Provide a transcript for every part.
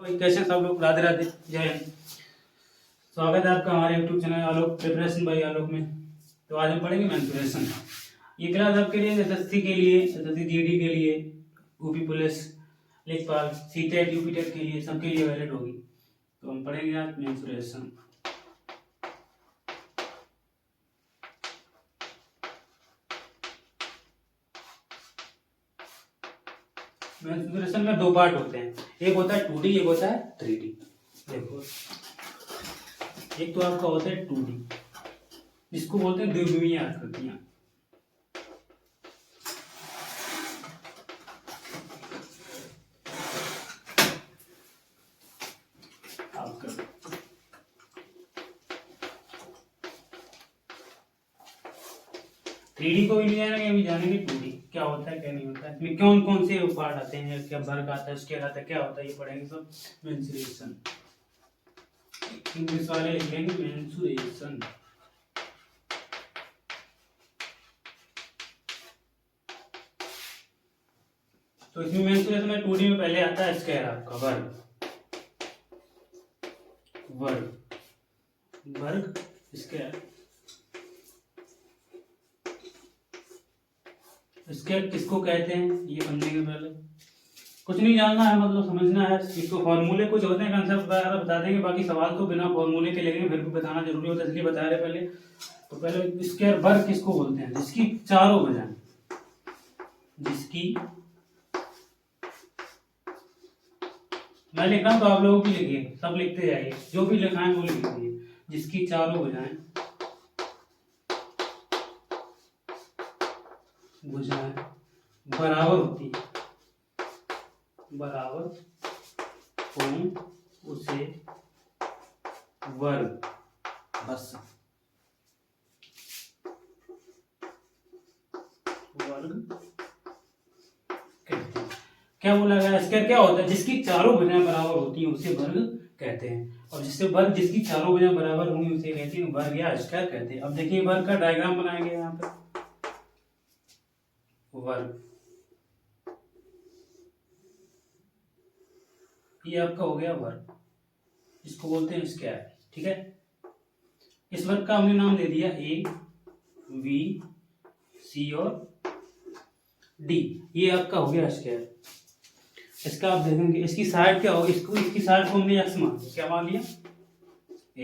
भाई कैसे सब लोग, राधे राधे, जय हिंद। स्वागत है आपका हमारे YouTube channel Alok preparation by Alok में। तो आज हम पढ़ेंगे मेंसुरेशन। ये क्लास आपके लिए एसएससी के लिए, एसएससी जीडी के लिए, यूपी पुलिस, लेखपाल, सीटेट, यूपीटेट के लिए, सबके लिए वैलिड होगी। तो हम पढ़ेंगे आज मेंसुरेशन। मेंसुरेशन में दो पार्ट होते हैं, एक होता है 2D, एक होता है 3D। देखो, एक तो आपका होता है 2D, जिसको बोलते हैं द्विविमीय आकृतियां। आपका 3D को भी नहीं जानेंगे, अभी जानेंगे 2D क्या होता है क्या नहीं होता है, इसमें कौन कौन से पार्ट आते हैं, क्या वर्ग आता है, स्केल आता है, क्या होता है, ये पढ़ेंगे सब। मेंसुरेशन इंग्लिश वाले लिख लेंगे मेंसुरेशन। तो इसमें मेंसुरेशन में 2D में पहले आता है स्केल, आपका वर्ग, वर्ग वर्ग स्केल। स्केल किसको कहते हैं ये समझेंगे। पहले कुछ नहीं जानना है, मतलब समझना है इसको। फॉर्मूले कुछ होते हैं, कंसेप्ट वगैरह बता देंगे, बाकी सवाल तो बिना फॉर्मूले के लेंगे, फिर भी बताना जरूरी होता है इसलिए बता रहे पहले। तो पहले स्केल वर्ग किसको बोलते हैं, जिसकी चारों भुजाएं, जिसकी, मैं लिख रहा हूं तो आप लोगों की लिखिए, सब लिखते जाइए, जो भी लिखा है वो लिख दीजिए। जिसकी चारों भुजाएं, भुजाएं बराबर होती है, बराबर हो उसे वर्ग, बस वर्ग कहते हैं। क्या बोला गया, स्केल क्या होता है, जिसकी चारों भुजाएं बराबर होती हैं उसे वर्ग कहते हैं, और जिससे वर्ग, जिसकी चारों भुजाएं बराबर होंगी उसे कहते हैं वर्ग या स्केल कहते हैं। अब देखिए वर्ग का डायग्राम बनाएंगे यहाँ पे। वर्ग, ये आपका हो गया वर्ग, इसको बोलते हैं स्केल, ठीक है। इस वर्ग का हमने नाम दे दिया ए, बी, सी और डी। ये आपका हो गया स्केल। इसका आप देखेंगे इसकी साइड क्या होगी, इसको, इसकी साइड को हमने एक्स मान लिया। क्या मान लिया,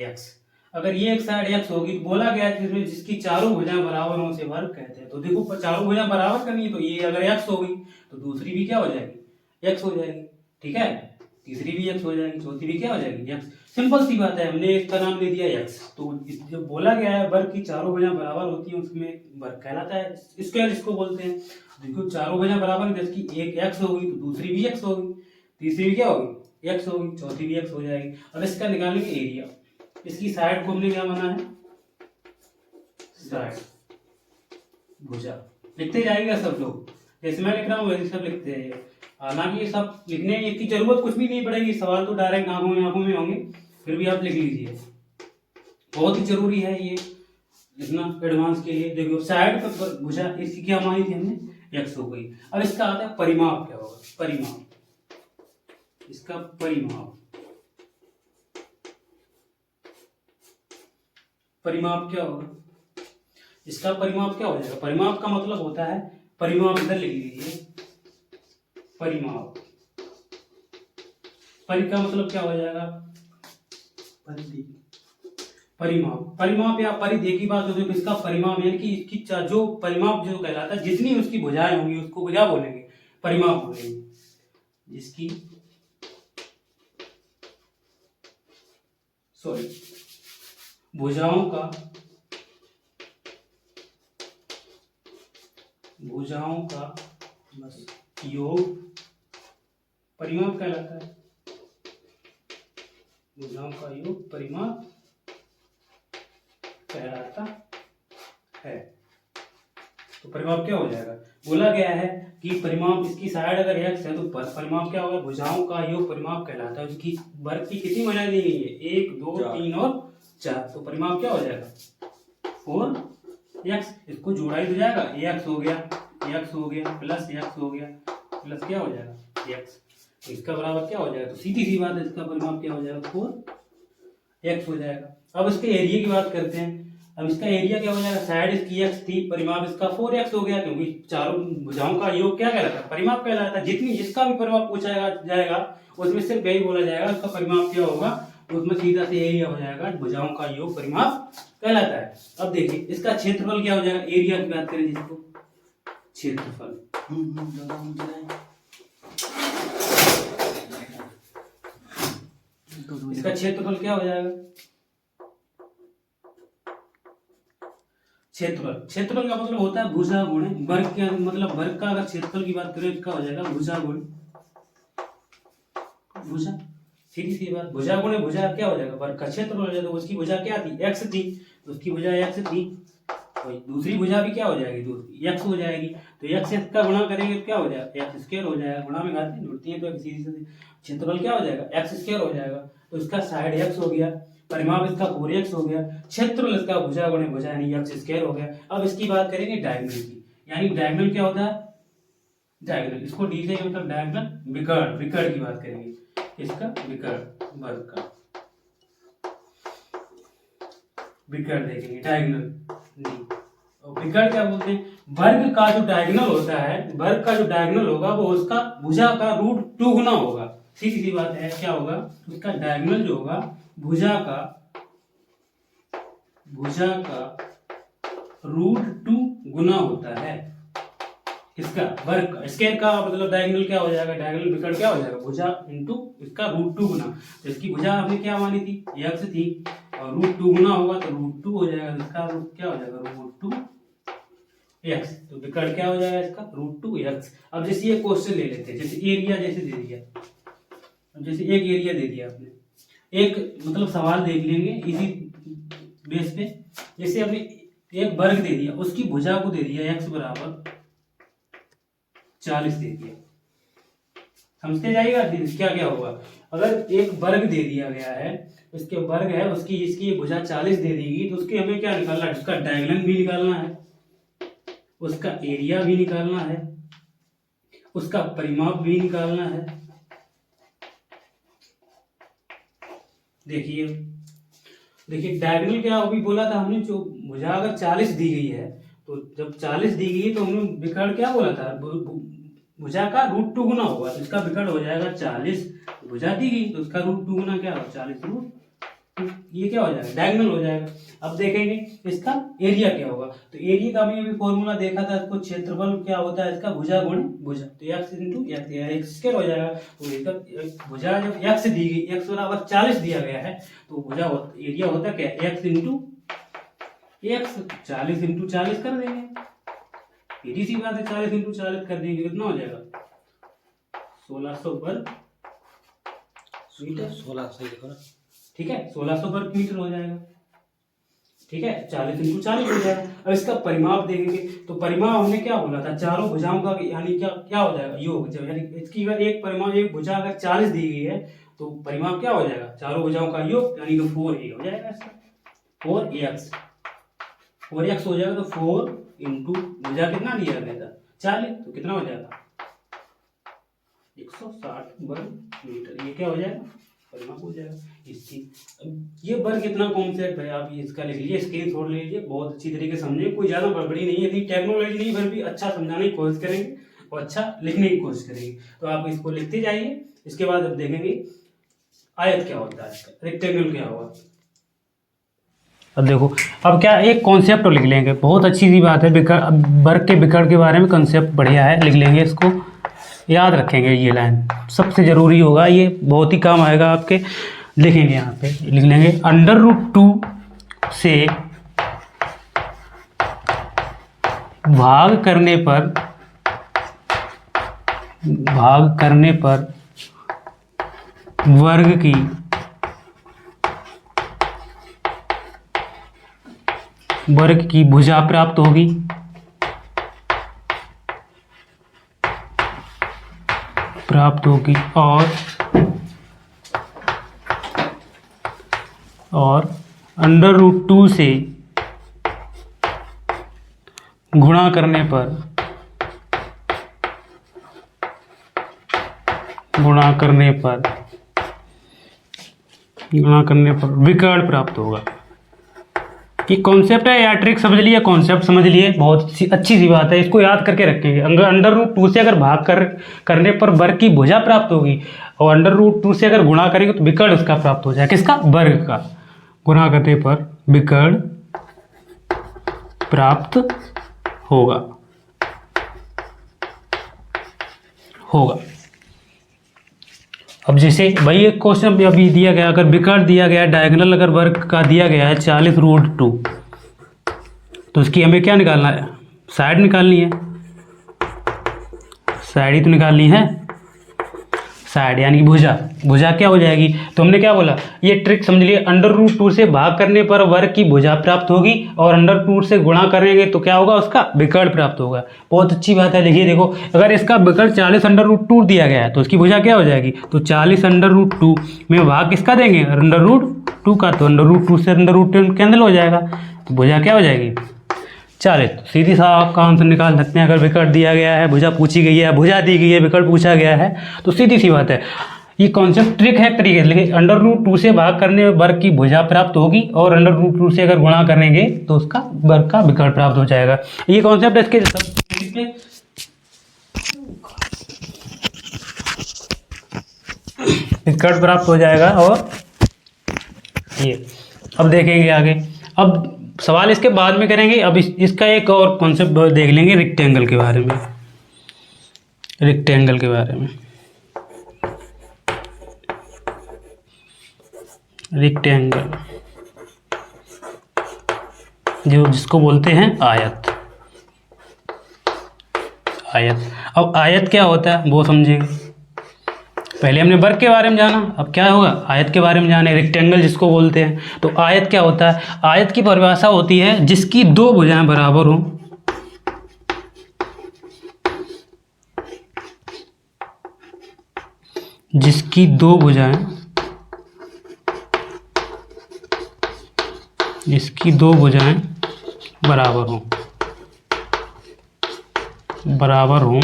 एक्स। अगर ये एक साइड एक्स होगी तो बोला गया है जिसमें जिसकी चारों भुजाएं बराबर हों उसे वर्ग कहते हैं। तो देखो चारों भुजाएं बराबर करनी है, तो ये अगर एक्स होगी तो दूसरी भी क्या हो जाएगी, एक्स हो जाएगी, ठीक है। तीसरी भी एक्स हो जाएगी, चौथी भी क्या हो जाएगी, एक्स। सिंपल सी बात है, हमने इसका नाम दे दिया एक्स। तो जो बोला गया है वर्ग की चारों भुजाएं बराबर होती हैं उसमें वर्ग कहलाता है, स्क्वायर इसको बोलते हैं। देखो चारों भुजाएं बराबर है, जिसकी एक एक्स होगी तो दूसरी भी एक्स होगी, तीसरी भी क्या होगी, एक्स होगी, चौथी भी एक्स हो जाएगी। अब इसका निकालेंगे एरिया। इसकी साइड को हमने क्या माना है, साइड, भुजा। लिखते जाएगा सब लोग, जैसे मैं लिख रहा हूँ वैसे सब लिखते हैं। हालांकि ये सब लिखने की जरूरत कुछ भी नहीं पड़ेगी, सवाल तो डायरेक्ट आंखों में होंगे, फिर भी आप लिख लीजिए, बहुत ही जरूरी है ये लिखना एडवांस के लिए। देखो साइड पर भुजा इसकी क्या मानी थी हमने, एक्स हो गई। अब इसका आता है परिमाप, क्या होगा परिमाप, इसका परिमाप, परिमाप क्या होगा, इसका परिमाप क्या हो जाएगा। परिमाप का मतलब होता है, परिमाप इधर लिख लीजिए, परिमाप, परि का मतलब क्या हो जाएगा, परिधि, परिमाप, परिमाप या परिधि की बात होती है। इसका परिमाप यानी कि इसकी जो परिमाप जो कहलाता है, जितनी उसकी भुजाएं होंगी उसको क्या बोलेंगे, परिमाप बोलेंगे। जिसकी, सॉरी, भुजाओं का, भुजाओं का बस योग परिमाप कहलाता है, भुजाओं का योग परिमाप कहलाता है। तो परिमाप क्या हो जाएगा, बोला गया है कि परिमाप, इसकी साइड अगर एक्स है तो परिमाप क्या होगा, भुजाओं का योग परिमाप कहलाता है। उसकी वर्ग की कितनी भुजाएं दी गई है, 1 2 3 और 4, तो परिमाप क्या हो जाएगा 4x। इसको जोड़ा ही तो जाएगा, एक्स हो गया, एक्स हो गया, प्लस एक्स हो गया, प्लस क्या हो जाएगा एक्स। इसका बराबर क्या हो जाएगा, तो सीधी सी बात है, इसका परिमाप क्या हो जाएगा 4x हो जाएगा। अब इसके एरिया की बात करते हैं। अब इसका एरिया क्या हो जाएगा, साइड इसकी x थी, परिमाप इसका 4x हो गया, क्योंकि चारों भुजाओं का योग क्या कहलाता है, परिमाप कहलाता है। जितनी जिसका भी परिमाप पूछा जाएगा उसमें सिर्फ यही बोला जाएगा उसका परिमाप क्या होगा, उसमें सीधा से एरिया हो जाएगा, भुजाओं का योग परिमाप कहलाता है। अब देखिए इसका क्षेत्रफल क्या हो जाएगा, एरिया की बात करें जिसको, क्षेत्रफल इसका क्षेत्रफल क्या हो जाएगा, क्षेत्रफल का मतलब होता है भुजा गुणे वर्ग के, मतलब वर्ग का अगर क्षेत्रफल की बात करें इसका हो जाएगा भुजा गुणे भुजा, सीधी सी बात, भुजा गुणे भुजा क्या हो जाएगा, वर्ग का क्षेत्रफल हो जाएगा। तो उसकी भुजा क्या थी, x थी, तो उसकी भुजा x थी, तो दूसरी भुजा भी क्या हो जाएगी, दूसरी x हो जाएगी। तो x का गुणा करेंगे तो क्या हो जाएगा, x स्क्वायर हो जाएगा, गुणा में घातें जुड़ती हैं तो सीधी सीधी क्षेत्रफल क्या हो जाएगा, x स्क्वायर हो जाएगा। तो इसका साइड x हो गया, परिमाप इसका 4x हो गया, क्षेत्रफल इसका भुजा गुणे भुजा यानी x स्क्वायर हो गया। अब इसकी बात करेंगे डायगोनल की, यानी डायगोनल क्या होता है, डायगोनल, इसको डी से मतलब डायगोनल विकर्ण, विकर्ण की बात करेंगे, इसका विकर्ण वर्ग का विकर्ण देखेंगे, डायगोनल डी। और विकर्ण क्या बोलते हैं, वर्ग का जो डायगोनल होता है, वर्ग का जो डायगोनल होगा वो उसका भुजा का √2 गुना होगा। सीधी सी बात है, क्या होगा, उसका डायगोनल जो होगा भुजा का √2 गुना होता है इसका वर्ग का। स्क्वायर का मतलब डायगोनल क्या हो जाएगा, डायगोनल विकर्ण क्या हो जाएगा, भुजा इंटू इसका √2 गुना। तो इसकी भुजा आपने क्या मानी थी, x थी, और √2 गुना होगा तो √2 हो जाएगा, इसका क्या हो जाएगा √2x। तो विकर्ण क्या हो जाएगा इसका √2x। अब जैसे ये क्वेश्चन ले लेते हैं, जैसे एरिया जैसे दे दिया, अब जैसे एक एरिया दे दिया आपने, एक मतलब सवाल देख लेंगे इसी बेस पे। जैसे आपने एक वर्ग दे दिया, उसकी भुजा को दे दिया x बराबर 40 दे दिया, समझते जाइएगा क्या क्या होगा। अगर एक वर्ग दे दिया गया है, उसके वर्ग है, उसकी इसकी भुजा 40 दे देगी, तो उसके हमें क्या निकालना है, उसका डायगोनल भी निकालना है, उसका एरिया भी निकालना है, उसका परिमाप भी निकालना है। देखिए देखिए डायगोनल क्या अभी बोला था हमने, जो भुजा अगर 40 दी गई है, तो जब 40 दी गई तो हमने विकर्ण क्या बोला था, भुजा का √2 गुना होगा, तो इसका विकर्ण हो जाएगा 40, भुजा दी गई तो उसका √2 गुना क्या होगा 40 ये क्या हो जाएगा, डायगोनल हो जाएगा। अब देखेंगे इसका एरिया क्या होगा, तो एरिया का हमने अभी फॉर्मूला देखा था, इसको क्षेत्रफल क्या होता है इसका भुजा गुणे भुजा, तो x इंटू x स्क्वायर हो जाएगा। तो इसका भुजा जब x दी गई, x बराबर 40 दिया गया है, तो भुजा एरिया होता है क्या, x इंटू x, 40 इंटू 40 कर देंगे, सीधी सी बात है, 40 इंटू 40 कर देंगे, कितना हो जाएगा 1600 वर्ग मीटर, 16 सही देखो ना, ठीक है 1600 वर्ग मीटर हो जाएगा, ठीक है 40 इंटू 40 हो जाएगा। अब इसका परिमाप देखेंगे, तो परिमाप हमने क्या बोला था, चारों भुजाओं का यानी क्या क्या हो जाएगा योग, जब यानी इसकी अगर एक परिमाप, एक भुजा अगर 40 दी गई है तो परिमाप क्या हो जाएगा, चारों भुजाओं का योग यानी कि 4a हो जाएगा इसका, 4x हो जाएगा। तो 4 इंटू भुजा कितना दिया गया था 40, तो कितना हो जाएगा 160 वर्ग मीटर, ये क्या हो जाएगा परिमाप हो जाएगा इसकी। ये वर्ग कितना कॉन्सेप्ट है, आप इसका लिख लीजिए, स्क्रीन छोड़ लीजिए, बहुत अच्छी तरीके से समझिए, कोई ज्यादा गड़बड़ी नहीं है, इतनी टेक्नोलॉजी नहीं, फिर भी अच्छा समझाने की कोशिश करेंगे और अच्छा लिखने की कोशिश करेंगे। तो आप इसको लिखते जाइए, इसके बाद अब देखेंगे आयत क्या होता है, रेक्टेंगल क्या होगा। अब देखो, अब क्या एक कॉन्सेप्ट लिख लेंगे, बहुत अच्छी सी बात है, वर्ग के विकर्ण के बारे में कॉन्सेप्ट बढ़िया है, लिख लेंगे, इसको याद रखेंगे, ये लाइन सबसे ज़रूरी होगा, ये बहुत ही काम आएगा आपके। लिखेंगे यहाँ पे, लिख लेंगे √2 से भाग करने पर वर्ग की भुजा प्राप्त होगी, और √2 से गुणा करने पर गुणा करने पर विकर्ण प्राप्त होगा। ये कॉन्सेप्ट है या ट्रिक समझ लिए, कॉन्सेप्ट समझ लिए, बहुत अच्छी सी बात है, इसको याद करके रखेंगे। अंडर रूट 2 से अगर भाग करने पर वर्ग की भुजा प्राप्त होगी और अंडर रूट 2 से अगर गुणा करेंगे तो विकर्ण उसका प्राप्त हो जाएगा। किसका? वर्ग का। गुणा करने पर विकर्ण प्राप्त होगा। अब जैसे भाई एक क्वेश्चन अभी दिया गया, अगर विकर्ण दिया गया, डायगोनल अगर वर्ग का दिया गया है 40√2, तो उसकी हमें क्या निकालना है? साइड निकालनी है, साइड ही तो निकालनी है, साइड यानी कि भुजा। भुजा क्या हो जाएगी? तो हमने क्या बोला, ये ट्रिक समझ लिए, अंडर रूट 2 से भाग करने पर वर्ग की भुजा प्राप्त होगी और अंडर रूट से गुणा करेंगे तो क्या होगा? उसका विकर्ण प्राप्त होगा। बहुत अच्छी बात है। देखिए देखो, अगर इसका विकर्ण 40√2 दिया गया है तो उसकी भुजा क्या हो जाएगी? तो 40√2 में भाग किसका देंगे? अंडर रूट 2 का। तो अंडर रूट 2 से अंडर रूट कैंसिल हो जाएगा, तो भुजा क्या हो जाएगी? 40। सीधी सा आपका आंसर निकाल सकते हैं। अगर विकर्ण दिया गया है, भुजा पूछी गई है, भुजा दी गई है, विकर्ण पूछा गया है, तो सीधी सी बात है। ये कॉन्सेप्ट ट्रिक है तरीके, लेकिन अंडर रूट 2 से भाग करने वर्ग की भुजा प्राप्त होगी और अंडर रूट 2 से अगर गुणा करेंगे तो उसका वर्ग का विकर्ण प्राप्त हो जाएगा। ये कॉन्सेप्ट है। इसके विकर्ण प्राप्त हो जाएगा। और ये अब देखेंगे आगे। अब सवाल इसके बाद में करेंगे। अब इसका एक और कॉन्सेप्ट देख लेंगे, रेक्टेंगल के बारे में। रेक्टेंगल के बारे में, रेक्टेंगल जिसको बोलते हैं आयत। अब आयत क्या होता है वो समझेंगे। पहले हमने वर्ग के बारे में जाना, अब क्या होगा? आयत के बारे में जाने। रेक्टेंगल जिसको बोलते हैं, तो आयत क्या होता है? आयत की परिभाषा होती है जिसकी दो भुजाएं बराबर हों, जिसकी दो भुजाएं बराबर हों,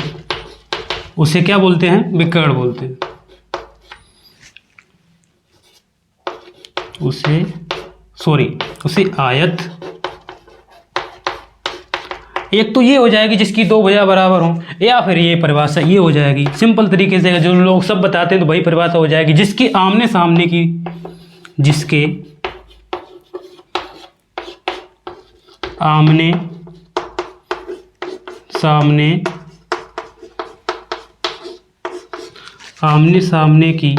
उसे क्या बोलते हैं? विकर्ण बोलते हैं। उसे आयत। एक तो ये हो जाएगी जिसकी दो भुजा बराबर हों, या फिर ये परिभाषा ये हो जाएगी सिंपल तरीके से, जो लोग सब बताते हैं तो वही परिभाषा हो जाएगी, जिसके आमने सामने की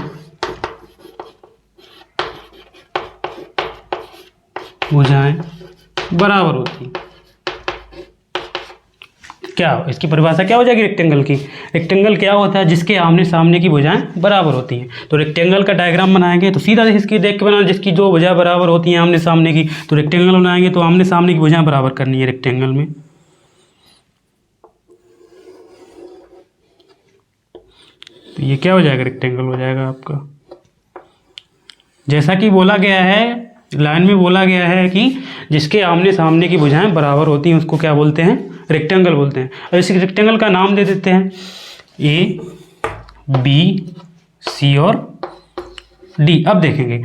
भुजाएं बराबर होती। क्या इसकी परिभाषा क्या हो जाएगी रेक्टेंगल की? रेक्टेंगल क्या होता है? जिसके आमने सामने की भुजाएं बराबर होती हैं। तो रेक्टेंगल का डायग्राम बनाएंगे तो सीधा इसकी देख के बनाना, जिसकी दो भुजाएं बराबर होती हैं आमने सामने की। तो रेक्टेंगल बनाएंगे तो आमने सामने की भुजाएं बराबर करनी है रेक्टेंगल में। तो ये क्या हो जाएगा? रेक्टेंगल हो जाएगा आपका। जैसा कि बोला गया है, लाइन में बोला गया है कि जिसके आमने सामने की भुजाएं बराबर होती हैं उसको क्या बोलते हैं? रेक्टेंगल बोलते हैं। और इस रेक्टेंगल का नाम दे देते हैं ए, बी, सी और डी। अब देखेंगे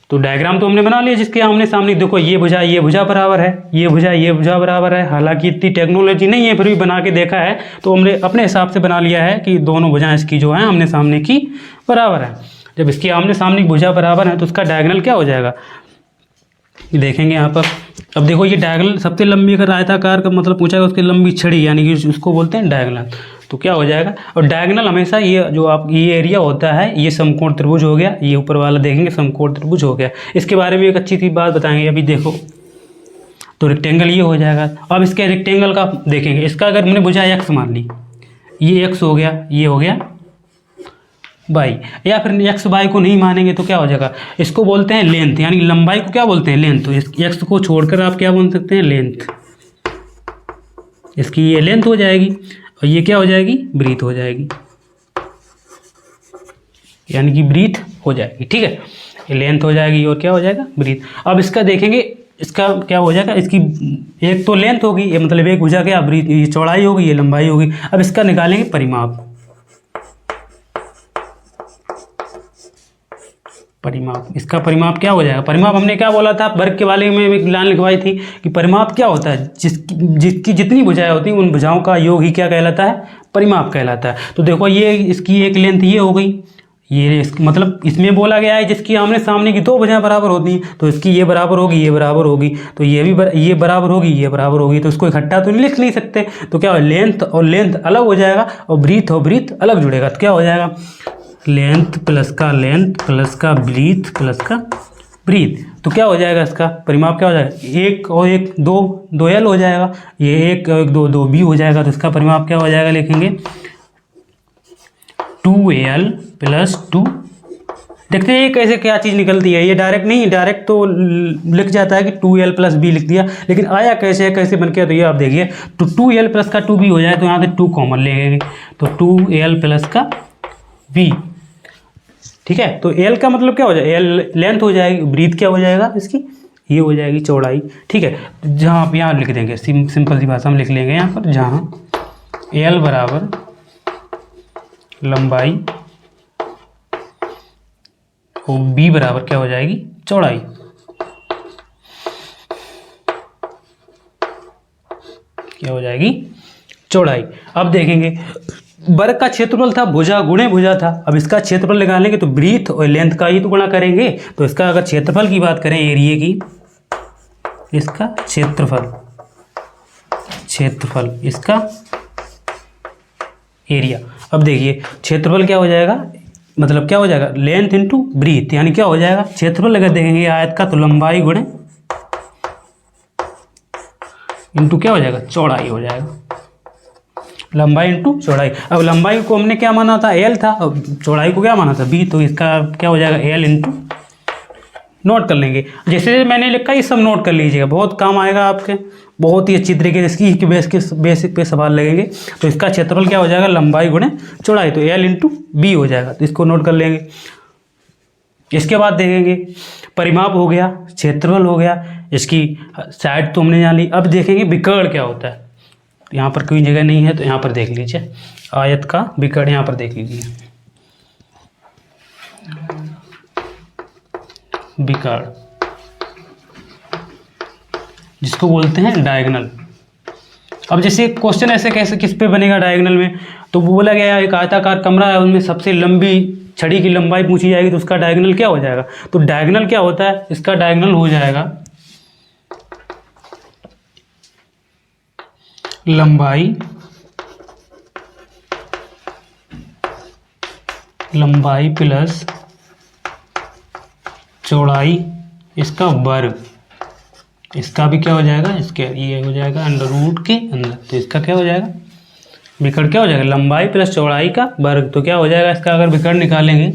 तो डायग्राम तो हमने बना लिया जिसके आमने सामने। देखो ये भुजा बराबर है, ये भुजा बराबर है। हालांकि इतनी टेक्नोलॉजी नहीं है, फिर भी बना के देखा है तो हमने अपने हिसाब से बना लिया है कि दोनों भुजाएं इसकी जो है आमने सामने की बराबर है। जब इसकी आमने सामने की भुजा बराबर है तो उसका डायगोनल क्या हो जाएगा? देखेंगे यहाँ पर। अब देखो ये डायगोनल सबसे लंबी अगर आयताकार का मतलब पूछा है उसकी लंबी छड़ी, यानी कि उसको बोलते हैं डायगोनल। तो क्या हो जाएगा? और डायगोनल हमेशा ये जो आप ये एरिया होता है, ये समकोण त्रिभुज हो गया, ये ऊपर वाला देखेंगे समकोण त्रिभुज हो गया। इसके बारे में एक अच्छी सी बात बताएंगे अभी। देखो तो रेक्टेंगल ये हो जाएगा। अब इसके रेक्टेंगल का देखेंगे, इसका अगर हमने भुजा एक्स मान ली, ये एक्स हो गया, ये हो गया वाई, या फिर एक्स वाई को नहीं मानेंगे तो क्या हो जाएगा? इसको बोलते हैं लेंथ, यानी लंबाई को क्या बोलते हैं? लेंथ। तो इस एक्स को छोड़कर आप क्या बोल सकते हैं? लेंथ। इसकी ये लेंथ हो जाएगी और ये क्या हो जाएगी? ब्रीथ हो जाएगी, यानी कि ब्रीथ हो जाएगी। ठीक है, ये लेंथ हो जाएगी और क्या हो जाएगा? ब्रीथ। अब इसका देखेंगे, इसका क्या हो जाएगा? इसकी एक तो लेंथ होगी, ये मतलब एक भुजा क्या? ब्रीथ। ये चौड़ाई होगी, ये लंबाई होगी। अब इसका निकालेंगे परिमाप। परिमाप, इसका परिमाप क्या हो जाएगा? परिमाप हमने क्या बोला था वर्ग के वाले में एक लाइन लिखवाई थी कि परिमाप क्या होता है, जिसकी जितनी भुजाएं होती हैं उन भुजाओं का योग ही क्या कहलाता है? परिमाप कहलाता है। तो देखो ये इसकी एक लेंथ ये हो गई, ये मतलब इसमें बोला गया है जिसकी आमने सामने की दो भुजाएं बराबर होती हैं, तो इसकी ये बराबर होगी, ये बराबर होगी, तो ये भी ये बराबर होगी, ये बराबर होगी, तो इसको इकट्ठा तो लिख नहीं सकते। तो क्या हो, लेंथ और लेंथ अलग हो जाएगा और ब्रीथ और ब्रीथ अलग जुड़ेगा। तो क्या हो जाएगा? लेंथ प्लस का ब्रीथ प्लस का ब्रीथ। तो क्या हो जाएगा इसका परिमाप? क्या हो जाएगा? एक और एक दो एल हो जाएगा, ये एक और एक दो बी हो जाएगा। तो इसका परिमाप क्या हो जाएगा? लिखेंगे 2L प्लस 2। देखते हैं ये कैसे क्या चीज़ निकलती है। ये डायरेक्ट नहीं, डायरेक्ट तो लिख जाता है कि 2L प्लस बी लिख दिया, लेकिन आया कैसे है, कैसे बन के? तो ये आप देखिए, तो 2L प्लस का 2B हो जाए तो यहाँ से 2 कॉमन लेंगे, तो 2L प्लस का B। ठीक है, तो L का मतलब क्या हो जाएगा? L लेंथ हो जाएगी, ब्रीथ क्या हो जाएगा इसकी? ये हो जाएगी चौड़ाई। ठीक है, जहाँ आप यहाँ लिख देंगे सिंपल सी भाषा में लिख लेंगे यहाँ पर, जहाँ L बराबर लंबाई और B बराबर क्या हो जाएगी? चौड़ाई। क्या हो जाएगी? चौड़ाई। अब देखेंगे वर्ग का क्षेत्रफल था भुजा गुणे भुजा था। अब इसका क्षेत्रफल निकालेंगे तो ब्रीथ और लेंथ का ही तो गुणा करेंगे। तो इसका अगर क्षेत्रफल की बात करें, एरिया की, इसका क्षेत्रफल इसका एरिया। अब देखिए क्षेत्रफल क्या हो जाएगा, मतलब क्या हो जाएगा? लेंथ इंटू ब्रीथ, यानी क्या हो जाएगा? क्षेत्रफल अगर देखेंगे आयत का तो लंबाई गुणे इंटू क्या हो जाएगा? चौड़ाई हो जाएगा। लंबाई इंटू चौड़ाई। अब लंबाई को हमने क्या माना था? L था, अब चौड़ाई को क्या माना था? B। तो इसका क्या हो जाएगा? L इंटू, नोट कर लेंगे जैसे मैंने लिखा, ये सब नोट कर लीजिएगा, बहुत काम आएगा आपके, बहुत ही अच्छी तरीके से इसकी बेसिक पे सवाल लगेंगे। तो इसका क्षेत्रफल क्या हो जाएगा? लंबाई गुणे चौड़ाई, तो L इंटू B हो जाएगा। तो इसको नोट कर लेंगे। इसके बाद देखेंगे परिमाप हो गया, क्षेत्रफल हो गया, इसकी साइड तो हमने जान ली। अब देखेंगे विकर्ण क्या होता है। यहाँ पर कोई जगह नहीं है तो यहाँ पर देख लीजिए, आयत का विकर्ण यहाँ पर देख लीजिए, विकर्ण जिसको बोलते हैं डायगोनल। अब जैसे क्वेश्चन ऐसे कैसे किस पे बनेगा डायगोनल में, तो बोला गया एक आयताकार कमरा है, उनमें सबसे लंबी छड़ी की लंबाई पूछी जाएगी, तो उसका डायगोनल क्या हो जाएगा? तो डायगोनल क्या होता है? इसका डायगोनल हो जाएगा लंबाई प्लस चौड़ाई इसका वर्ग। इसका भी क्या हो जाएगा? इसके ये हो जाएगा अंडर रूट के अंदर। तो इसका क्या हो जाएगा? विकर्ण क्या हो जाएगा? लंबाई प्लस चौड़ाई का वर्ग। तो क्या हो जाएगा इसका अगर विकर्ण निकालेंगे,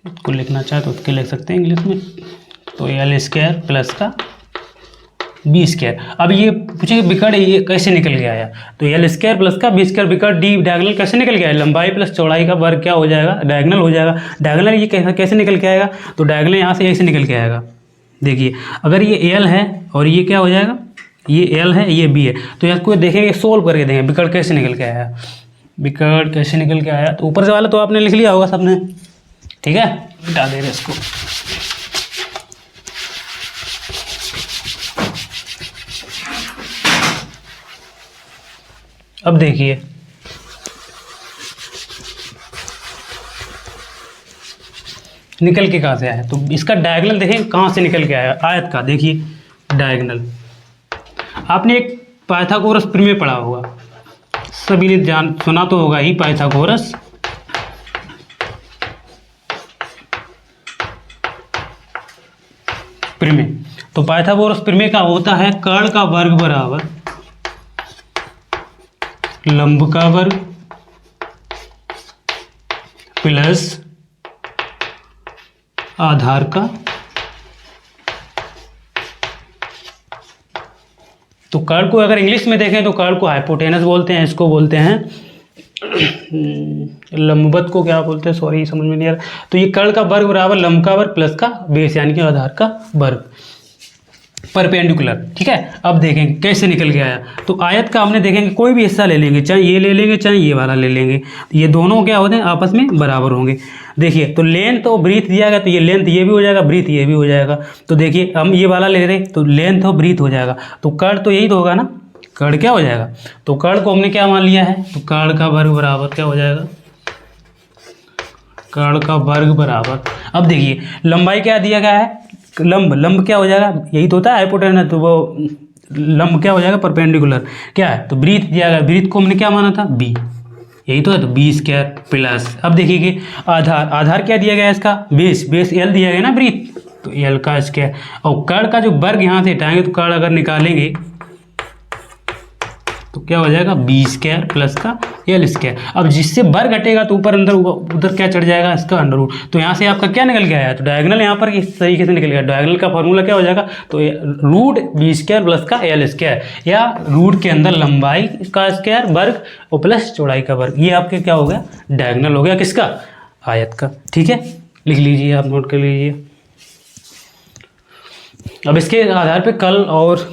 इसको लिखना चाहे तो उसके लिख सकते हैं इंग्लिश में, तो L स्क्वायर प्लस का B स्क्वायर। अब ये पूछेंगे विकर्ण ये कैसे निकल के आया, तो L स्क्वायर प्लस का B स्क्वायर विकर्ण D डायगोनल कैसे निकल के आया? लंबाई प्लस चौड़ाई का वर्ग क्या हो जाएगा? डायगोनल हो जाएगा। डायगोनल ये कैसे निकल के आएगा? तो डायगोनल यहाँ से ऐसे निकल के आएगा। देखिए अगर ये L है और ये क्या हो जाएगा? ये L है, ये B है, तो इसको देखेंगे, सोल्व करके देखेंगे विकर्ण कैसे निकल के आया। विकर्ण कैसे निकल के आया? तो ऊपर से वाला तो आपने लिख लिया होगा सबने, ठीक है, मिटा दे रहे इसको। अब देखिए निकल के कहाँ से आया, तो इसका डायगोनल देखें कहाँ से निकल के आया आयत का। देखिए डायगोनल आपने एक पाइथागोरस प्रमेय पढ़ा होगा, सभी ने सुना तो होगा ही, पाइथागोरस प्रमेय। तो पाइथागोरस प्रमेय का होता है कर्ण का वर्ग बराबर लंब का वर्ग प्लस आधार का। तो कर्ण को अगर इंग्लिश में देखें तो कर्ण को हाइपोटेनस बोलते हैं, इसको बोलते हैं लंबवत को क्या बोलते हैं, सॉरी समझ में नहीं आ रहा। तो ये कर्ण का वर्ग बराबर लंब का वर्ग प्लस का बेस यानी कि आधार का वर्ग। परपेंडिकुलर। ठीक है, अब देखेंगे कैसे निकल के आया। तो आयत का हमने देखेंगे कोई भी हिस्सा ले लेंगे, चाहे ये ले लेंगे चाहे ये वाला ले लेंगे, ये दोनों क्या होते हैं आपस में बराबर होंगे। देखिए तो लेंथ और ब्रीथ दिया गया, तो ये लेंथ ये भी हो जाएगा, ब्रीथ ये भी हो जाएगा। तो देखिए हम ये वाला ले रहे तो लेंथ और ब्रीथ हो जाएगा, तो कर्ण तो यही तो होगा ना, कर्ण क्या हो जाएगा, तो कर्ण को हमने क्या मान लिया है, तो कर्ण का वर्ग बराबर क्या हो जाएगा, कर्ण का वर्ग बराबर। अब देखिए लंबाई क्या दिया गया है, लंब क्या हो जाएगा, यही तो होता है हाइपोटेनस, तो वो लंब क्या हो जाएगा, परपेंडिकुलर क्या है, तो ब्रीथ दिया गया, ब्रीथ को हमने क्या माना था, बी, यही तो है, तो बी स्क्वायर प्लस। अब देखिए कि आधार क्या दिया गया है इसका, बेस एल दिया गया ना ब्रीथ, तो एल का स्क्वायर, और कर्ण का जो वर्ग यहाँ से हटाएंगे तो कर्ण अगर निकालेंगे तो क्या हो जाएगा, बी स्क्वायर प्लस का एल स्क्वायर। अब जिससे वर्ग घटेगा तो ऊपर अंदर उधर क्या चढ़ जाएगा, इसका अंडर रूट। तो यहाँ से आपका क्या निकल गया है, तो डायगोनल यहाँ पर इस तरीके से निकल गया। डायगोनल का फॉर्मूला क्या हो जाएगा, तो रूट बी स्क्वायर प्लस का एल स्क्वायर, या रूट के अंदर लंबाई का स्क्वायर वर्ग और प्लस चौड़ाई का वर्ग, ये आपके क्या हो गया, डायगोनल हो गया किसका, आयत का। ठीक है, लिख लीजिए आप, नोट कर लीजिए। अब इसके आधार पर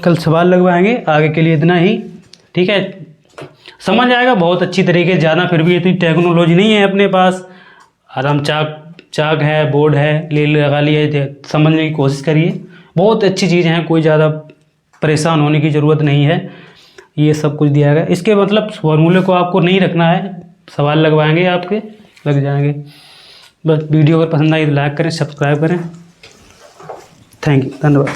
कल सवाल लगवाएंगे, आगे के लिए इतना ही। ठीक है, समझ आएगा बहुत अच्छी तरीके से, ज़्यादा फिर भी इतनी टेक्नोलॉजी नहीं है अपने पास, आराम चाक है, बोर्ड है, ले लगा लिया, समझने की कोशिश करिए, बहुत अच्छी चीज़ें हैं, कोई ज़्यादा परेशान होने की ज़रूरत नहीं है, ये सब कुछ दिया गया। इसके मतलब फॉर्मूले को आपको नहीं रखना है, सवाल लगवाएंगे आपके, लग जाएंगे। बस वीडियो अगर पसंद आई तो लाइक करें, सब्सक्राइब करें। थैंक यू, धन्यवाद।